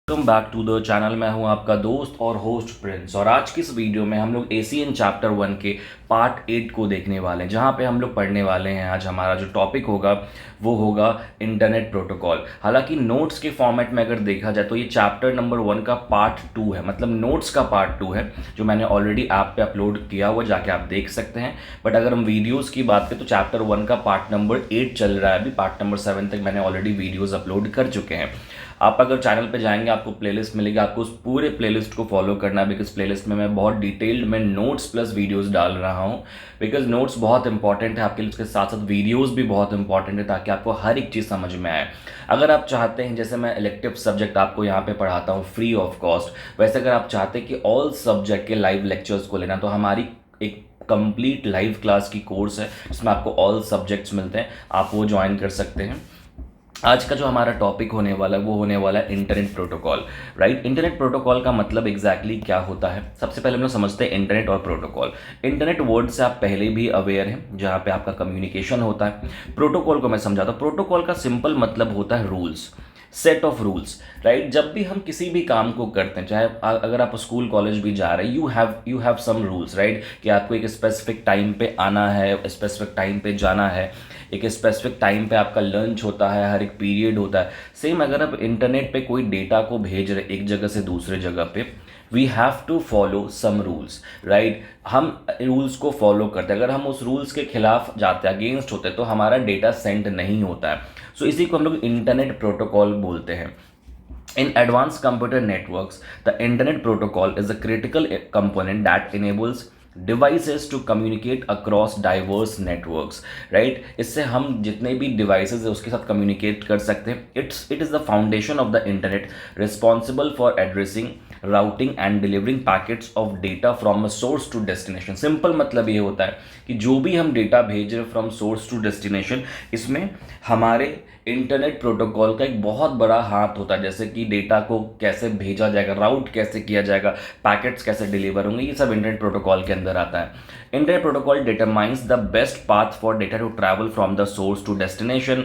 Welcome back to the channel. मैं हूं आपका दोस्त और होस्ट प्रिंस, और आज की इस वीडियो में हम लोग एसीएन चैप्टर 1 के पार्ट 8 को देखने वाले हैं, जहां पे हम लोग पढ़ने वाले हैं। आज हमारा जो टॉपिक होगा वो होगा इंटरनेट प्रोटोकॉल। हालांकि नोट्स के फॉर्मेट में अगर देखा जाए तो ये चैप्टर नंबर 1 का पार्ट 2 है, मतलब नोट्स का पार्ट 2 है, जो मैंने ऑलरेडी ऐप पे अपलोड किया हुआ, जाके आप देख सकते हैं। बट अगर हम वीडियोज़ की बात करें तो चैप्टर 1 का पार्ट नंबर 8 चल रहा है अभी। पार्ट नंबर 7 तक मैंने ऑलरेडी वीडियोज़ अपलोड कर चुके हैं। आप अगर चैनल पे जाएंगे आपको प्लेलिस्ट मिलेगी, आपको उस पूरे प्लेलिस्ट को फॉलो करना है, बिकॉज प्लेलिस्ट में मैं बहुत डिटेल्ड में नोट्स प्लस वीडियोस डाल रहा हूँ। बिकॉज नोट्स बहुत इंपॉर्टेंट है आपके लिए, उसके साथ साथ वीडियोस भी बहुत इंपॉर्टेंट है, ताकि आपको हर एक चीज़ समझ में आए। अगर आप चाहते हैं, जैसे मैं इलेक्टिव सब्जेक्ट आपको यहाँ पे पढ़ाता हूँ फ्री ऑफ कॉस्ट, वैसे अगर आप चाहते हैं कि ऑल सब्जेक्ट के लाइव लेक्चर्स को लेना, तो हमारी एक कंप्लीट लाइव क्लास की कोर्स है जिसमें आपको ऑल सब्जेक्ट्स मिलते हैं, आप वो ज्वाइन कर सकते हैं। आज का जो हमारा टॉपिक होने वाला है वो होने वाला है internet protocol. Right, internet protocol का मतलब एग्जैक्टली क्या होता है। सबसे पहले हम लोग समझते हैं इंटरनेट और प्रोटोकॉल। इंटरनेट वर्ड से आप पहले भी अवेयर हैं, जहाँ पे आपका कम्युनिकेशन होता है। प्रोटोकॉल को मैं समझाता हूँ। प्रोटोकॉल का सिंपल मतलब होता है rules, set of rules. Right, जब भी हम किसी भी काम को करते हैं, चाहे अगर आप स्कूल कॉलेज भी जा रहे हैं, you have some rules, right, कि आपको एक स्पेसिफिक टाइम पे आना है, स्पेसिफिक टाइम पे जाना है, एक स्पेसिफिक टाइम पे आपका लंच होता है, हर एक पीरियड होता है। सेम अगर आप इंटरनेट पे कोई डेटा को भेज रहे एक जगह से दूसरे जगह पे, we have to follow some rules. Right, हम रूल्स को फॉलो करते हैं। अगर हम उस रूल्स के खिलाफ जाते हैं, अगेंस्ट होते हैं, तो हमारा डेटा सेंड नहीं होता है। सो इसी को हम लोग इंटरनेट प्रोटोकॉल बोलते हैं। In advanced computer networks, the Internet Protocol is a critical component that enables devices to communicate across diverse networks. Right? इससे हम जितने भी devices है उसके साथ communicate कर सकते हैं। It is the foundation of the internet, responsible for addressing, routing and delivering packets of data from a source to destination. Simple मतलब ये होता है कि जो भी हम डेटा भेज रहे हैं from source to destination, इसमें हमारे इंटरनेट प्रोटोकॉल का एक बहुत बड़ा हाथ होता है। जैसे कि डेटा को कैसे भेजा जाएगा, राउट कैसे किया जाएगा, पैकेट्स कैसे डिलीवर होंगे, ये सब इंटरनेट प्रोटोकॉल के अंदर आता है। Internet protocol determines the best path for data to travel from the source to destination.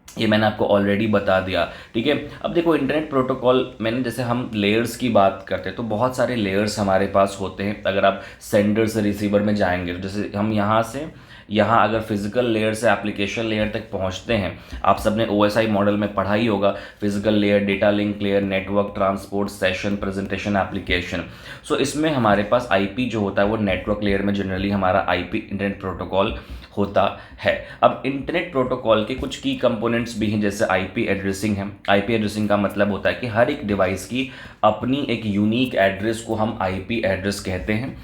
ये मैंने आपको ऑलरेडी बता दिया। ठीक है, अब देखो इंटरनेट प्रोटोकॉल मैंने, जैसे हम लेयर्स की बात करते हैं तो बहुत सारे लेयर्स हमारे पास होते हैं। अगर आप सेंडर से रिसीवर में जाएंगे, जैसे हम यहाँ से यहाँ अगर फिजिकल लेयर से एप्लीकेशन लेयर तक पहुँचते हैं, आप सबने OSI मॉडल में पढ़ा ही होगा, physical layer, data link layer, network, transport, session, presentation, application. So इसमें हमारे पास IP जो होता है वो नेटवर्क लेयर में जनरली हमारा IP इंटरनेट प्रोटोकॉल होता है। अब इंटरनेट प्रोटोकॉल के कुछ की कंपोनेंट्स भी हैं, जैसे IP एड्रेसिंग है। IP एड्रेसिंग का मतलब होता है कि हर एक डिवाइस की अपनी एक यूनिक एड्रेस को हम IP एड्रेस कहते हैं।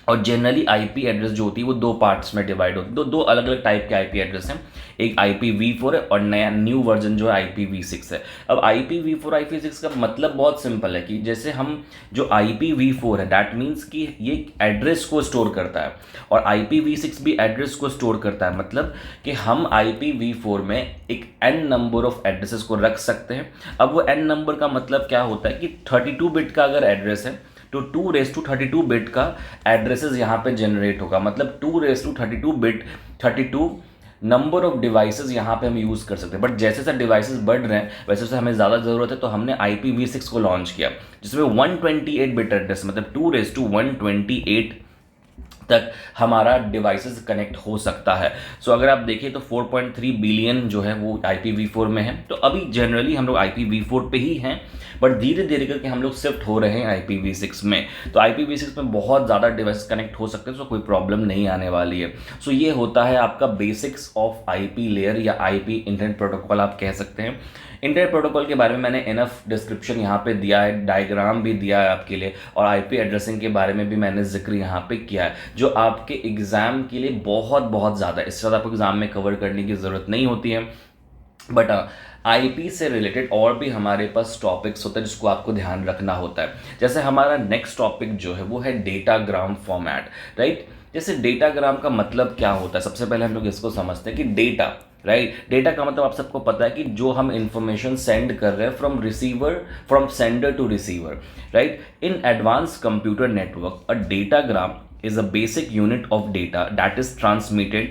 और जनरली IP एड्रेस जो होती है वो दो पार्ट्स में डिवाइड होती है। दो अलग अलग टाइप के IP एड्रेस हैं, एक IPv4 है और नया न्यू वर्जन जो है IPv6 है। अब IPv4 IPv6 का मतलब बहुत सिंपल है कि जैसे हम जो IPv4 है दैट मीन्स कि ये एड्रेस को स्टोर करता है, और IPv6 भी एड्रेस को स्टोर करता है। मतलब कि हम IPv4 में एक n नंबर ऑफ एड्रेसेस को रख सकते हैं। अब वो n नंबर का मतलब क्या होता है कि 32 बिट का अगर एड्रेस है तो 2 raised to 32 बिट का एड्रेसेस यहाँ पे जनरेट होगा। मतलब 2 raised to 32 bit, 32 number of devices यहाँ पे हम यूज़ कर सकते हैं। बट जैसे जैसे डिवाइसेस बढ़ रहे हैं वैसे वैसे हमें ज़्यादा ज़रूरत है, तो हमने IPv6 को लॉन्च किया, जिसमें 128 बिट एड्रेस, मतलब 2 raised to 128 तक हमारा डिवाइसेस कनेक्ट हो सकता है। सो अगर आप देखिए तो 4.3 बिलियन जो है वो IPv4 में है। तो अभी जनरली हम लोग IPv4 पे ही हैं, बट धीरे धीरे करके हम लोग शिफ्ट हो रहे हैं IPv6 में। तो IPv6 में बहुत ज़्यादा डिवाइस कनेक्ट हो सकते हैं, तो कोई प्रॉब्लम नहीं आने वाली है। सो ये होता है आपका बेसिक्स ऑफ IP लेयर या IP इंटरनेट प्रोटोकॉल आप कह सकते हैं। इंटरनेट प्रोटोकॉल के बारे में मैंने इनफ डिस्क्रिप्शन यहाँ पे दिया है, डायग्राम भी दिया है आपके लिए, और IP एड्रेसिंग के बारे में भी मैंने जिक्र यहाँ पे किया है, जो आपके एग्ज़ाम के लिए बहुत बहुत ज़्यादा, इससे ज़्यादा आपको एग्ज़ाम में कवर करने की ज़रूरत नहीं होती है। बट IP से रिलेटेड और भी हमारे पास टॉपिक्स होते हैं जिसको आपको ध्यान रखना होता है। जैसे हमारा नेक्स्ट टॉपिक जो है वो है डेटाग्राम फॉर्मेट। राइट, जैसे डेटाग्राम का मतलब क्या होता है, सबसे पहले हम लोग इसको समझते हैं कि डेटा, राइट, डेटा का मतलब आप सबको पता है कि जो हम इंफॉर्मेशन सेंड कर रहे हैं from sender to receiver. Right, in advance computer network a datagram is a basic unit of data that is transmitted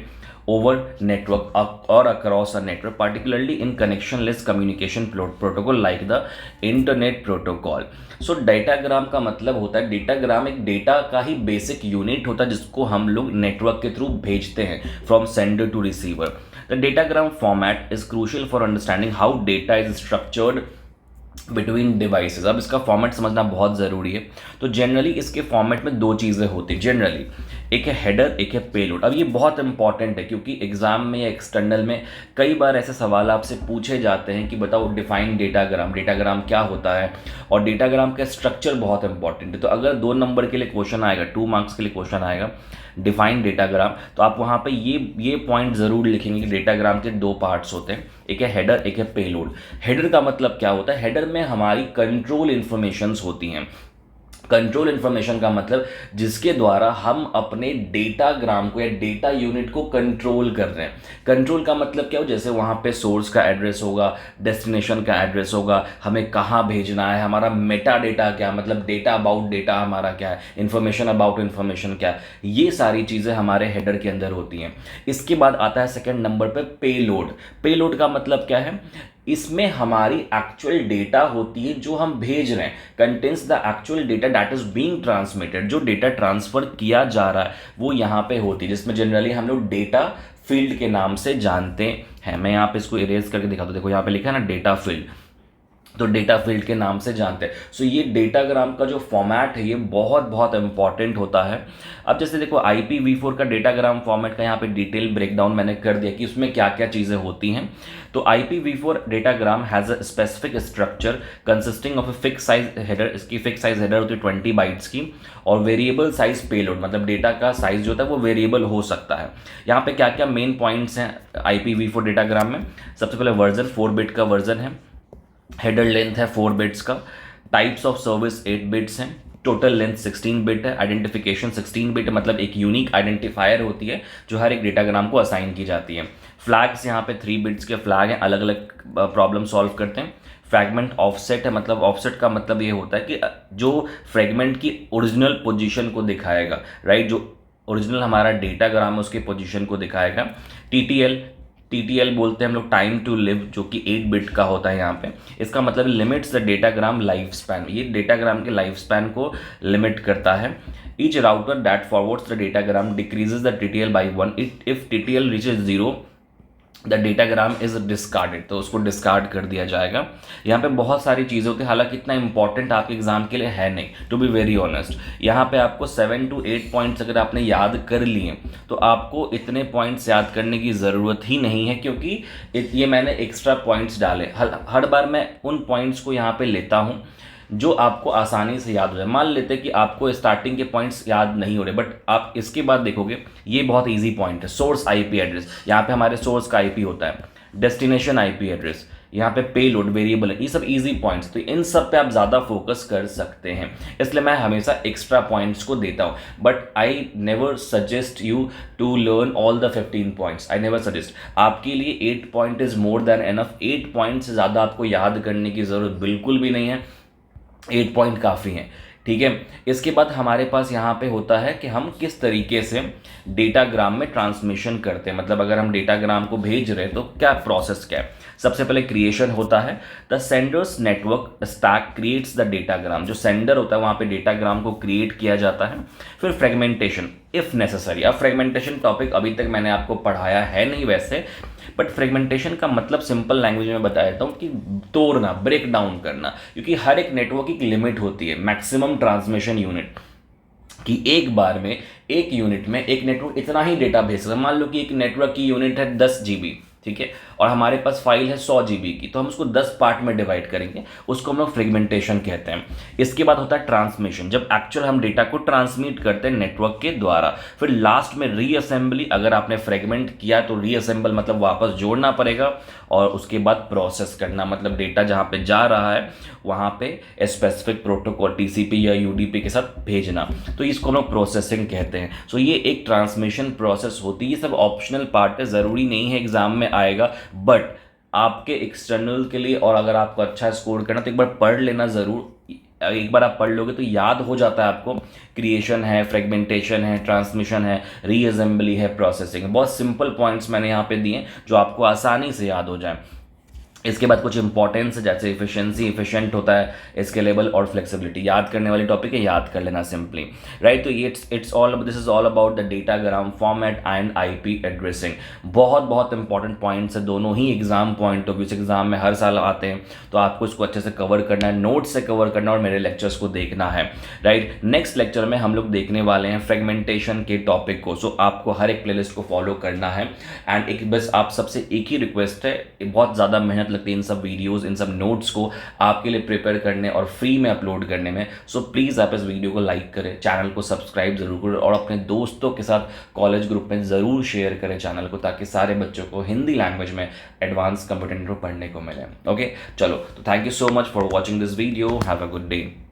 over network or across a network, particularly in connectionless communication protocol like the internet protocol. So datagram का मतलब होता है, datagram एक data का ही basic unit होता है जिसको हम लोग नेटवर्क के थ्रू भेजते हैं from sender to receiver. The datagram format is crucial for understanding how data is structured between devices. अब इसका फॉर्मेट समझना बहुत ज़रूरी है. तो जनरली इसके फॉर्मेट में दो चीज़ें होती हैं जनरली, एक है हेडर, एक है पेलोड. अब ये बहुत इंपॉर्टेंट है क्योंकि एग्जाम में या एक्सटर्नल में कई बार ऐसे सवाल आपसे पूछे जाते हैं कि बताओ डिफाइन डेटाग्राम, डेटाग्राम क्या होता है, और डेटाग्राम का स्ट्रक्चर बहुत इंपॉर्टेंट है. तो अगर 2 नंबर के लिए क्वेश्चन आएगा, 2 मार्क्स के लिए क्वेश्चन आएगा डिफाइन डेटाग्राम, तो आप वहाँ पे ये पॉइंट ज़रूर लिखेंगे कि डेटाग्राम के 2 पार्ट्स होते हैं, एक है हेडर, एक है पेलोड. हेडर का मतलब क्या होता है, हेडर में हमारी कंट्रोल इन्फॉर्मेशंस होती हैं. कंट्रोल इन्फॉर्मेशन का मतलब जिसके द्वारा हम अपने डेटाग्राम को या डेटा यूनिट को कंट्रोल कर रहे हैं. कंट्रोल का मतलब क्या हो, जैसे वहाँ पे सोर्स का एड्रेस होगा, डेस्टिनेशन का एड्रेस होगा, हमें कहाँ भेजना है, हमारा मेटा डेटा क्या, मतलब डेटा अबाउट डेटा हमारा क्या है, इन्फॉर्मेशन अबाउट इन्फॉर्मेशन क्या है, ये सारी चीज़ें हमारे हेडर के अंदर होती हैं. इसके बाद आता है सेकेंड नंबर पर पेलोड. पेलोड का मतलब क्या है, इसमें हमारी एक्चुअल डेटा होती है जो हम भेज रहे हैं, contents the actual data that is being transmitted. जो डेटा ट्रांसफर किया जा रहा है वो यहाँ पे होती है, जिसमें जनरली हम लोग डेटा फील्ड के नाम से जानते हैं. मैं यहाँ पे इसको इरेज करके दिखाता हूँ, देखो यहाँ पे लिखा है ना डेटा फील्ड, तो डेटा फील्ड के नाम से जानते हैं. सो ये डेटाग्राम का जो फॉर्मेट है ये बहुत बहुत इंपॉर्टेंट होता है. अब जैसे देखो IPv4 का डेटाग्राम फॉर्मेट का यहाँ पे डिटेल ब्रेकडाउन मैंने कर दिया कि उसमें क्या क्या चीज़ें होती हैं. तो IPv4 datagram has a specific structure consisting of a fix size header. इसकी फिक्स साइज हेडर होती है 20 बाइट्स की, और वेरिएबल साइज पेलोड, मतलब डेटा का साइज जो होता है वो वेरिएबल हो सकता है. यहाँ पे क्या क्या मेन पॉइंट्स हैं IPv4 डेटाग्राम में. सबसे पहले वर्जन 4 बिट का वर्जन है, हेडर लेंथ है 4 बिट्स का, टाइप्स ऑफ सर्विस 8 बिट्स हैं, टोटल लेंथ 16 बिट है, आइडेंटिफिकेशन 16 बिट, मतलब एक यूनिक आइडेंटिफायर होती है जो हर एक डेटाग्राम को असाइन की जाती है. फ्लैग्स यहाँ पे 3 बिट्स के फ्लैग हैं, अलग अलग प्रॉब्लम सॉल्व करते हैं. फ्रैगमेंट ऑफसेट है, मतलब ऑफसेट का मतलब ये होता है कि जो फ्रैगमेंट की ओरिजिनल पोजीशन को दिखाएगा, राइट, जो ओरिजिनल हमारा डेटाग्राम है उसके पोजीशन को दिखाएगा. टीटीएल बोलते हैं हम लोग टाइम टू लिव, जो कि 8 बिट का होता है यहाँ पे. इसका मतलब limits the datagram life span, ये डेटाग्राम के लाइफ स्पैन को लिमिट करता है. Each router that forwards the datagram decreases the TTL by 1. If TTL reaches 0 the datagram is discarded, तो उसको डिस्कार्ड कर दिया जाएगा. यहाँ पे बहुत सारी चीज़ें होती है, हालांकि इतना इंपॉर्टेंट आपके एग्जाम के लिए है नहीं, टू बी वेरी ऑनेस्ट. यहाँ पे आपको 7 to 8 पॉइंट्स अगर आपने याद कर लिए तो आपको इतने पॉइंट्स याद करने की ज़रूरत ही नहीं है, क्योंकि ये मैंने एक्स्ट्रा पॉइंट्स डाले. हर बार मैं उन पॉइंट्स को यहाँ पे लेता हूँ जो आपको आसानी से याद हो जाए. मान लेते हैं कि आपको स्टार्टिंग के पॉइंट्स याद नहीं हो रहे, बट आप इसके बाद देखोगे ये बहुत इजी पॉइंट है. सोर्स IP एड्रेस, यहाँ पे हमारे सोर्स का IP होता है. डेस्टिनेशन IP एड्रेस, यहाँ पे पेलोड वेरिएबल है, ये सब इजी पॉइंट्स, तो इन सब पे आप ज़्यादा फोकस कर सकते हैं. इसलिए मैं हमेशा एक्स्ट्रा पॉइंट्स को देता हूँ, but I never suggest you to learn all the 15 points. I never suggest. आपके लिए 8 point is more than enough. 8 point से ज़्यादा आपको याद करने की ज़रूरत बिल्कुल भी नहीं है, 8 पॉइंट काफ़ी हैं, ठीक है. इसके बाद हमारे पास यहाँ पे होता है कि हम किस तरीके से डेटाग्राम में ट्रांसमिशन करते हैं, मतलब अगर हम डेटाग्राम को भेज रहे हैं तो क्या प्रोसेस क्या है. सबसे पहले क्रिएशन होता है. The Sanders network stack creates the datagram, जो सेंडर होता है वहाँ पे डेटाग्राम को क्रिएट किया जाता है. फिर फ्रेगमेंटेशन इफ़ नेसेसरी. अब फ्रेगमेंटेशन टॉपिक अभी तक मैंने आपको पढ़ाया है नहीं वैसे, बट फ्रेगमेंटेशन का मतलब सिंपल लैंग्वेज में बता देता हूँ कि तोड़ना, ब्रेक डाउन करना, क्योंकि हर एक नेटवर्क की एक लिमिट होती है, मैक्सिमम ट्रांसमिशन यूनिट, कि एक बार में एक यूनिट में एक नेटवर्क इतना ही डेटा भेज सकता है. मान लो कि एक नेटवर्क की यूनिट है 10 GB, ठीक है, और हमारे पास फाइल है 100 GB की, तो हम उसको 10 पार्ट में डिवाइड करेंगे, उसको हम लोग फ्रेगमेंटेशन कहते हैं. इसके बाद होता है ट्रांसमिशन, जब एक्चुअल हम डेटा को ट्रांसमिट करते हैं नेटवर्क के द्वारा. फिर लास्ट में रीअसेंबली, अगर आपने फ्रेगमेंट किया तो रीअसेंबल मतलब वापस जोड़ना पड़ेगा, और उसके बाद प्रोसेस करना, मतलब डेटा जहाँ पे जा रहा है वहाँ पे स्पेसिफिक प्रोटोकॉल TCP या UDP के साथ भेजना, तो इसको हम लोग प्रोसेसिंग कहते हैं. सो ये एक ट्रांसमिशन प्रोसेस होती है. ये सब ऑप्शनल पार्ट है, ज़रूरी नहीं है एग्जाम में आएगा, बट आपके एक्सटर्नल के लिए, और अगर आपको अच्छा स्कोर करना तो एक बार पढ़ लेना ज़रूर. एक बार आप पढ़ लोगे तो याद हो जाता है आपको। क्रिएशन है, फ्रेगमेंटेशन है, ट्रांसमिशन है, रीअसेंबली है, प्रोसेसिंग है। बहुत सिंपल पॉइंट्स मैंने यहाँ पे दिए जो आपको आसानी से याद हो जाए। इसके बाद कुछ इंपॉर्टेंस है, जैसे इफिशिएंसी, इफिशिएंट होता है, स्केलेबल और फ्लेक्सिबिलिटी। याद करने वाली टॉपिक है, याद कर लेना सिंपली, राइट। तो ये it's all, this is all about the datagram format and IP addressing. बहुत बहुत इंपॉर्टेंट पॉइंट्स है दोनों ही एग्जाम पॉइंट ऑफ व्यू से। एग्जाम में हर साल आते हैं, तो आपको इसको अच्छे से कवर करना है, नोट्स से कवर करना है और मेरे लेक्चर्स को देखना है, राइट। नेक्स्ट लेक्चर में हम लोग देखने वाले हैं फ्रेगमेंटेशन के टॉपिक को। सो आपको हर एक प्लेलिस्ट को फॉलो करना है। एंड एक बस आप सबसे एक ही रिक्वेस्ट है, बहुत ज़्यादा मेहनत लगती है इन सब वीडियोस, इन सब नोट्स को आपके लिए प्रिपेयर करने और फ्री में अपलोड करने में। सो प्लीज़ आप इस वीडियो को लाइक करें, चैनल को सब्सक्राइब जरूर करें और अपने दोस्तों के साथ कॉलेज ग्रुप में ज़रूर शेयर करें चैनल को, ताकि सारे बच्चों को हिंदी लैंग्वेज में एडवांस कंप्यूटर पढ़ने को मिले। ओके, चलो, तो thank you so much for watching this video. Have a good day.